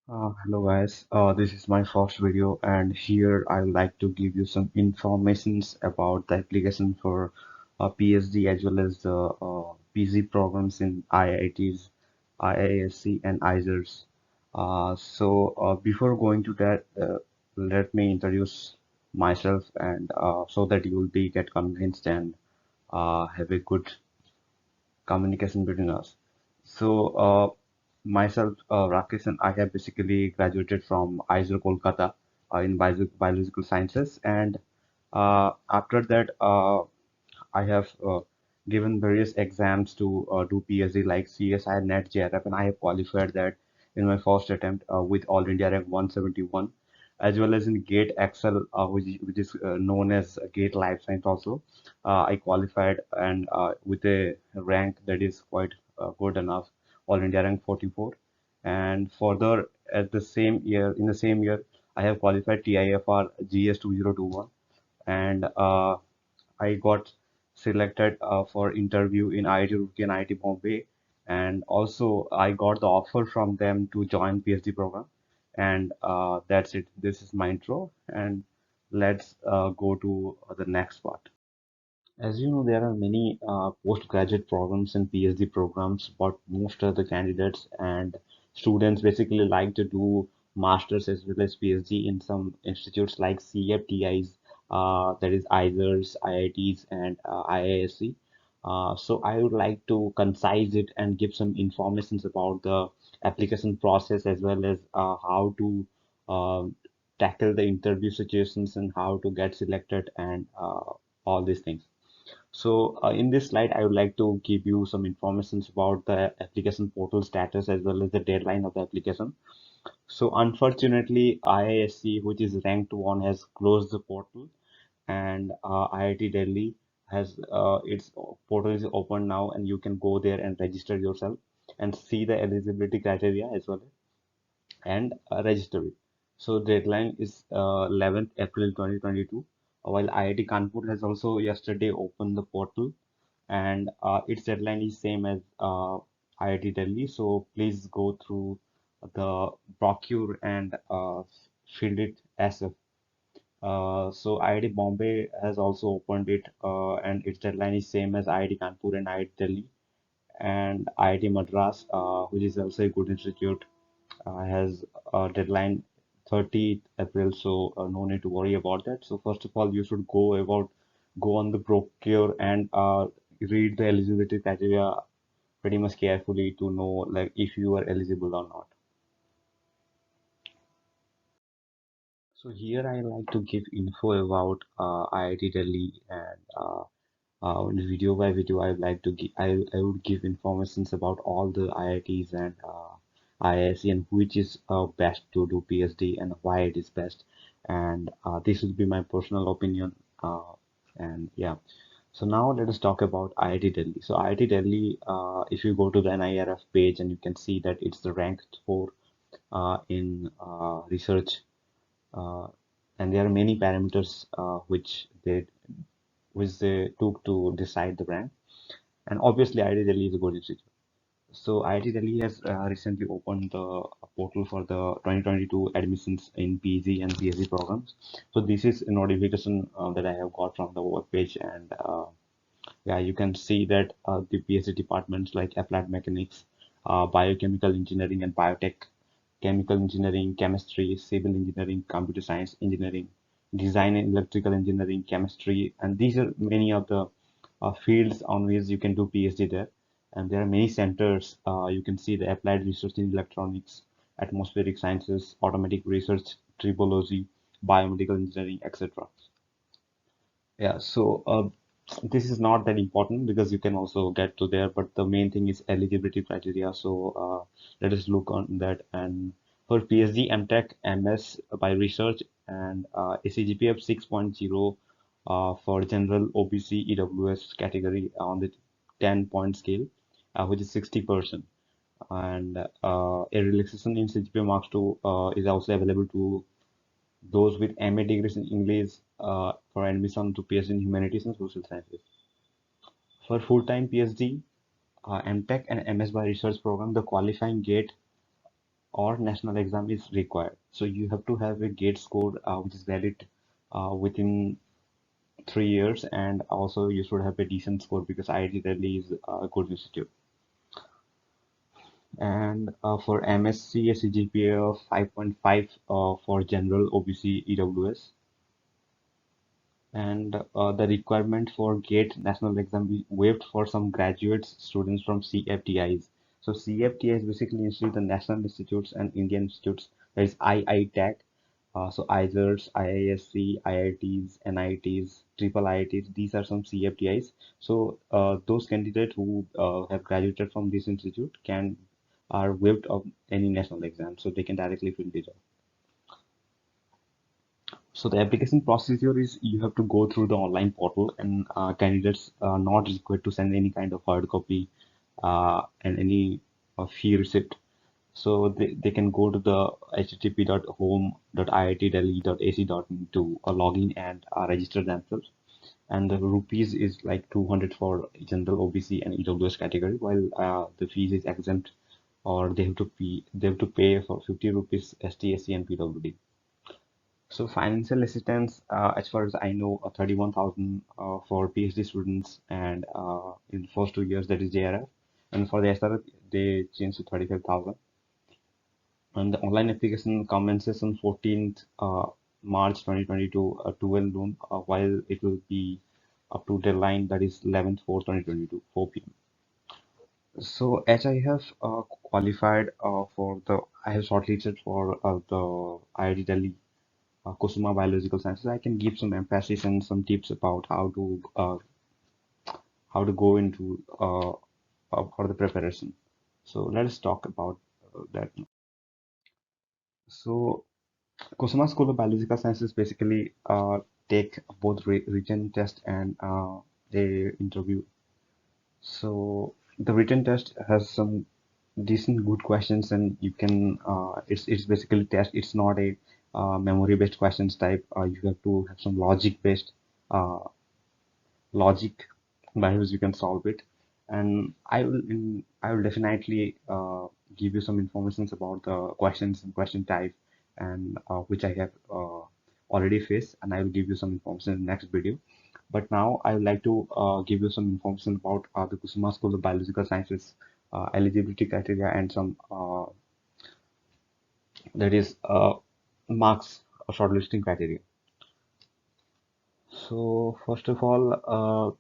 Hello guys, this is my first video and here I would like to give you some informations about the application for PhD as well as the PG programs in IITs, IISc and IISERs. Before going to that, let me introduce myself and so that you will be get convinced and have a good communication between us. Myself, Rakesh, and I have basically graduated from IISER Kolkata in biological sciences, and after that, I have given various exams to do PhD like CSI, NET, JRF, and I have qualified that in my first attempt with All India rank 171, as well as in GATE Excel, which is known as GATE Life Science also. I qualified and with a rank that is quite good enough, All India rank 44. And further, at the same year, in the same year, I have qualified TIFR GS 2021 and I got selected for interview in IIT Roorkee and IIT Bombay, and also I got the offer from them to join PhD program. And that's it. This is my intro, and let's go to the next part. As you know, there are many postgraduate programs and PhD programs, but most of the candidates and students basically like to do masters as well as PhD in some institutes like CFTIs, that is IISERs, IITs, and IISc. So I would like to concise it and give some informations about the application process as well as how to tackle the interview situations and how to get selected and all these things. In this slide, I would like to give you some information about the application portal status as well as the deadline of the application. So, unfortunately, IISc, which is ranked one, has closed the portal, and IIT Delhi has its portal is open now, and you can go there and register yourself and see the eligibility criteria as well and register it. So deadline is 11th April 2022. While IIT Kanpur has also yesterday opened the portal, and its deadline is same as IIT Delhi. So please go through the procure and fill it as if. IIT Bombay has also opened it, and its deadline is same as IIT Kanpur and IIT Delhi. And IIT Madras, which is also a good institute, has a deadline 30th April, so no need to worry about that. So first of all, you should go on the procure and read the eligibility criteria pretty much carefully to know like if you are eligible or not. So here I like to give info about IIT Delhi and video by video. I would like to give I would give informations about all the IITs and IISc and which is best to do PhD and why it is best. And this will be my personal opinion. And yeah. So now let us talk about IIT Delhi. So IIT Delhi, if you go to the NIRF page and you can see that it's the ranked four in research, uh, and there are many parameters which they took to decide the rank. And obviously, IIT Delhi is a good institute. So IIT Delhi has recently opened the portal for the 2022 admissions in PG and PhD programs. So this is a notification that I have got from the web page, and yeah, you can see that the PhD departments like applied mechanics, biochemical engineering and biotech, chemical engineering, chemistry, civil engineering, computer science engineering, design and electrical engineering, chemistry, and these are many of the fields on which you can do PhD there. And there are many centers. You can see the applied research in electronics, atmospheric sciences, automatic research, tribology, biomedical engineering, etc. Yeah, this is not that important because you can also get to there, but the main thing is eligibility criteria. Let us look on that. And for PhD, MTech, MS by research, and a CGPA of 6.0 for general OBC EWS category on the 10-point scale, which is 60%. And a relaxation in CGPA marks 2 is also available to those with MA degrees in English for admission to PhD in Humanities and Social Sciences. For full-time PhD, MTech and MS by research program, the qualifying gate or national exam is required. So you have to have a GATE score which is valid within 3 years, and also you should have a decent score because IIT Delhi is a good institute. And for MSc, a CGPA of 5.5 for general OBC EWS, and the requirement for GATE national exam be waived for some graduate students from CFTIs. So CFTIs basically institute the national institutes and Indian institutes. There is IITAC, so IISERs, IISc, IITs, NITs, triple IITs. These are some CFTIs. So those candidates who have graduated from this institute can are waived of any national exam, so they can directly fill the job. So the application procedure is you have to go through the online portal, and candidates are not required to send any kind of hard copy and any fee receipt. So they can go to the http.home.iitdelhi.ac.in to log in and register themselves. And the rupees is like 200 for general OBC and EWS category, while the fees is exempt, or they have to pay for 50 rupees ST, SC, and PWD. So financial assistance, as far as I know, 31,000 for PhD students, and in first 2 years that is JRF, and for the SRF they changed to 35,000. And the online application commences on 14th March 2022 to noon, while it will be up to deadline that is 11th 4 2022 4 p.m. So as I have qualified I have shortlisted for the IIT Delhi Kusuma biological sciences, I can give some emphasis and some tips about how to go into for the preparation. So let us talk about that. So Kusuma School of Biological Sciences basically take both written test and they interview. So the written test has some decent good questions, and you can it's basically test. It's not a memory based questions type. You have to have some logic based uh, logic by which you can solve it. And I will definitely give you some information about the questions and question type, and which I have already faced, and I will give you some information in the next video. But now I would like to give you some information about the Kusuma School of Biological Sciences eligibility criteria and some that is marks shortlisting criteria. So first of all,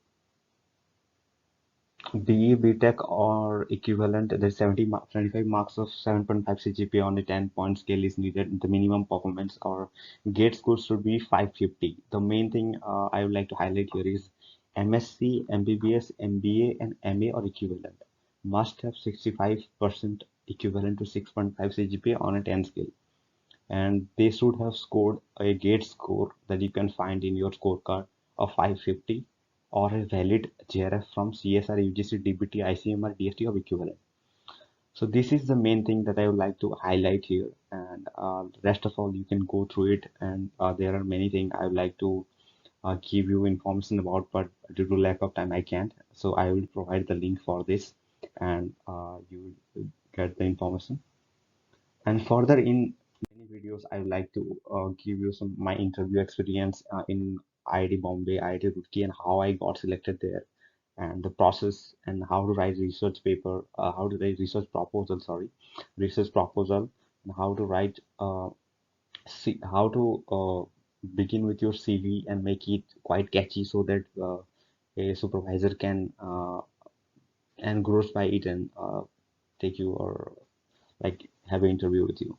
BE, BTech or equivalent, there's 75 marks of 7.5 CGPA on a 10-point scale is needed. The minimum performance or GATE score should be 550. The main thing I would like to highlight here is MSc, MBBS, MBA, and MA or equivalent must have 65% equivalent to 6.5 CGPA on a 10 scale, and they should have scored a GATE score that you can find in your scorecard of 550 or a valid JRF from CSR, UGC, DBT, ICMR, DST or equivalent. So this is the main thing that I would like to highlight here, and rest of all you can go through it, and there are many things I would like to give you information about, but due to lack of time I can't. So I will provide the link for this, and you will get the information. And further in many videos, I would like to give you some my interview experience in IIT Bombay, IIT Roorkee, and how I got selected there, and the process, and how to write research paper, how to write research proposal, and how to write, how to begin with your CV and make it quite catchy so that a supervisor can engross by it and take you or like have an interview with you.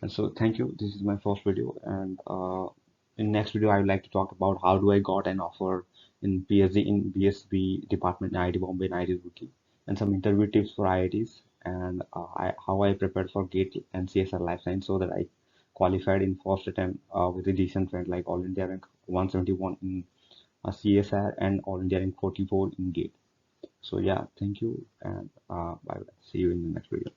And so thank you. This is my first video, and in next video I would like to talk about how do I got an offer in PhD in BSB department in IIT Bombay and IIT Roorkee, and some interview tips for IITs, and how I prepared for GATE and CSR Life Science so that I qualified in first attempt with a decent rank like All India rank 171 in CSR and All India rank 44 in GATE. So yeah, thank you, and bye bye. See you in the next video.